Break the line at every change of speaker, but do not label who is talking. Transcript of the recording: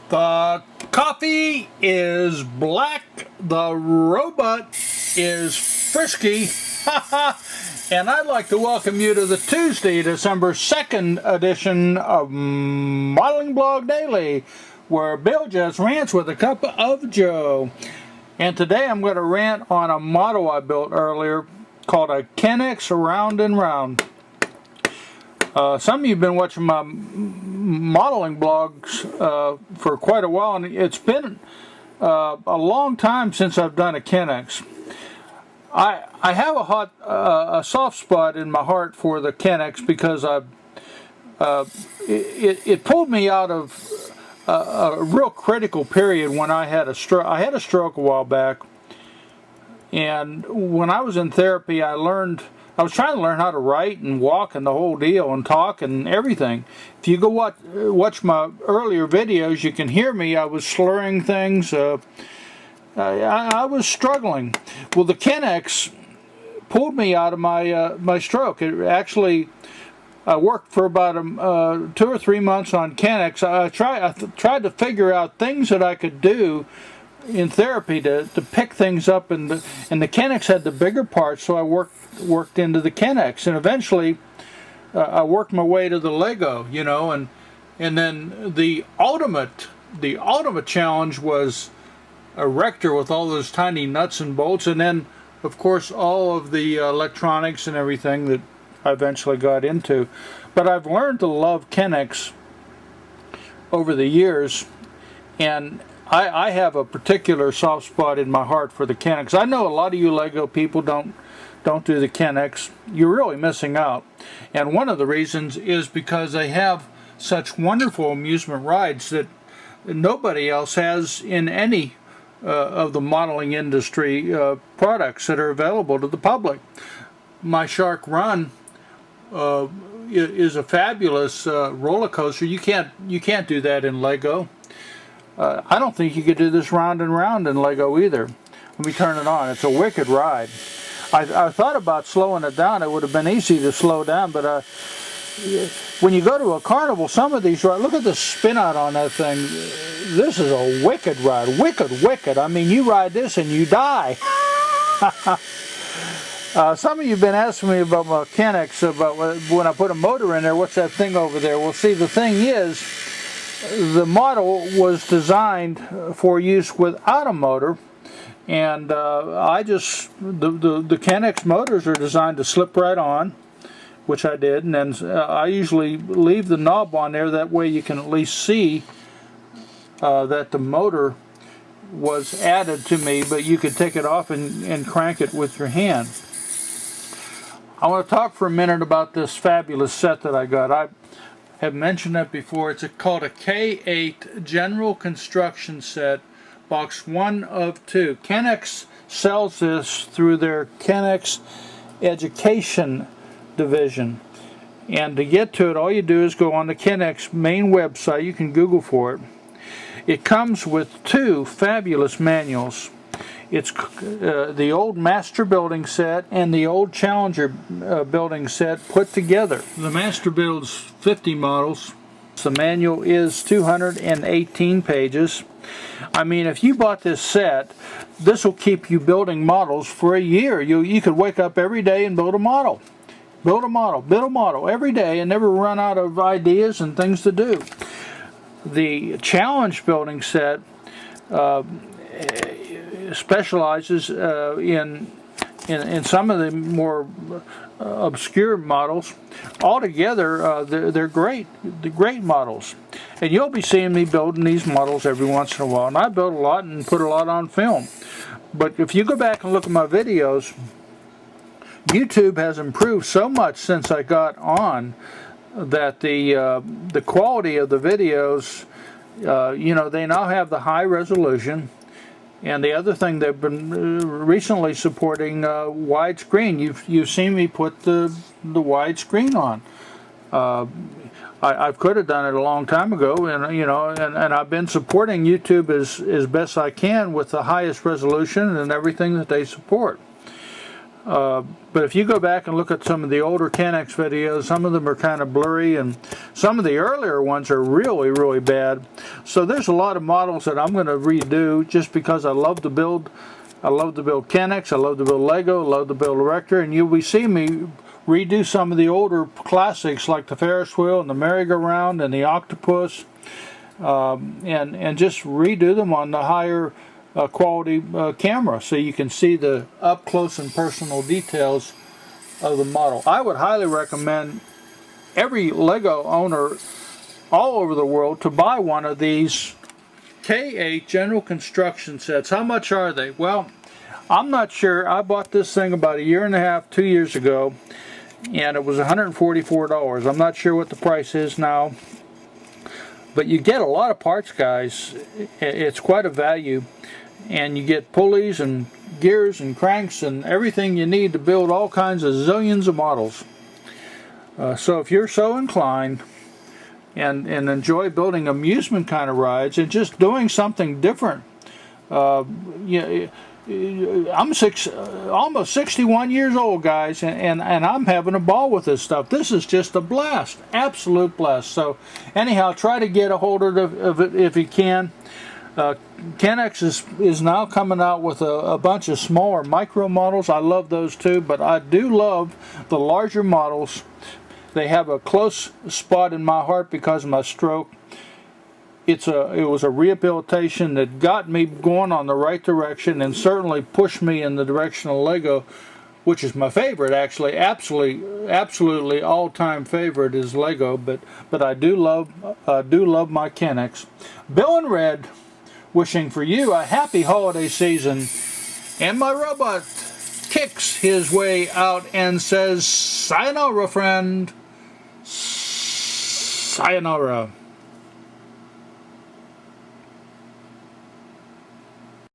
The coffee is black, the robot is frisky, and I'd like to welcome you to the Tuesday, December 2nd edition of Modeling Blog Daily, where Bill just rants with a cup of joe. And today I'm going to rant on a model I built earlier called a Kennex Round and Round. Some of you have been watching my modeling blogs for quite a while, and it's been a long time since I've done a Kennex. I have a soft spot in my heart for the Kennex because it pulled me out of a real critical period when I had a stroke. I had a stroke a while back, and when I was in therapy, I was trying to learn how to write and walk and the whole deal and talk and everything. If you go watch my earlier videos, you can hear me. I was slurring things. I was struggling. Well, the Kennex pulled me out of my stroke. It actually, I worked for about 2 or 3 months on Kennex. I tried to figure out things that I could do in therapy to pick things up, and the Kennex had the bigger parts, so I worked into the Kennex, and eventually I worked my way to the Lego, and then the ultimate challenge was a Rector with all those tiny nuts and bolts, and then of course all of the electronics and everything that I eventually got into. But I've learned to love Kennex over the years, and I have a particular soft spot in my heart for the Kennex. I know a lot of you Lego people don't do the Kennex. You're really missing out. And one of the reasons is because they have such wonderful amusement rides that nobody else has in any of the modeling industry products that are available to the public. My Shark Run is a fabulous roller coaster. You can't do that in Lego. I don't think you could do this round and round in Lego either. Let me turn it on. It's a wicked ride. I thought about slowing it down. It would have been easy to slow down, but when you go to a carnival, some of these rides, look at the spin out on that thing. This is a wicked ride. Wicked. I mean, you ride this and you die. Some of you have been asking me about my Kennex, about when I put a motor in there, what's that thing over there? Well, see, the thing is, the model was designed for use without a motor, and the Kennex motors are designed to slip right on, which I did, and then I usually leave the knob on there, that way you can at least see that the motor was added to me, but you could take it off and crank it with your hand. I want to talk for a minute about this fabulous set that I got. I have mentioned that before. It's called a K8 General Construction Set, box 1 of 2. Kennex sells this through their Kennex Education division. And to get to it, all you do is go on the Kennex main website. You can Google for it. It comes with 2 fabulous manuals. It's the old Master Building set and the old Challenger building set put together. The Master builds 50 models. The manual is 218 pages. I mean, if you bought this set, this will keep you building models for a year. You could wake up every day and build a model. Build a model every day and never run out of ideas and things to do. The Challenge building set specializes in some of the more obscure models. Altogether, they're great models, and you'll be seeing me building these models every once in a while. And I build a lot and put a lot on film. But if you go back and look at my videos, YouTube has improved so much since I got on that the quality of the videos, they now have the high resolution. And the other thing, they've been recently supporting widescreen. You've seen me put the widescreen on. I could have done it a long time ago, and I've been supporting YouTube as best I can with the highest resolution and everything that they support. But if you go back and look at some of the older Kennex videos, some of them are kind of blurry, and some of the earlier ones are really, really bad. So there's a lot of models that I'm going to redo just because I love to build. I love to build Kennex, I love to build Lego, I love to build Erector, and you'll be seeing me redo some of the older classics like the Ferris wheel and the merry-go-round and the octopus, and just redo them on the higher quality camera so you can see the up close and personal details of the model. I would highly recommend every Lego owner all over the world to buy one of these K8 general construction sets. How much are they? Well, I'm not sure. I bought this thing about 1.5 2 years ago, and it was $144. I'm not sure what the price is now, but you get a lot of parts, guys. It's quite a value, and you get pulleys and gears and cranks and everything you need to build all kinds of zillions of models. So if you're so inclined and enjoy building amusement kind of rides and just doing something different, I'm almost 61 years old, guys, and I'm having a ball with this stuff. This is just a blast, absolute blast. So anyhow, try to get a hold of it if you can. Kennex is now coming out with a bunch of smaller micro models. I love those too, but I do love the larger models. They have a close spot in my heart because of my stroke. It was a rehabilitation that got me going on the right direction and certainly pushed me in the direction of Lego, which is my favorite, actually. Absolutely all-time favorite is Lego, but I do love my Kennex. Bill in Red, wishing for you a happy holiday season, and my robot kicks his way out and says, "Sayonara, friend. Sayonara."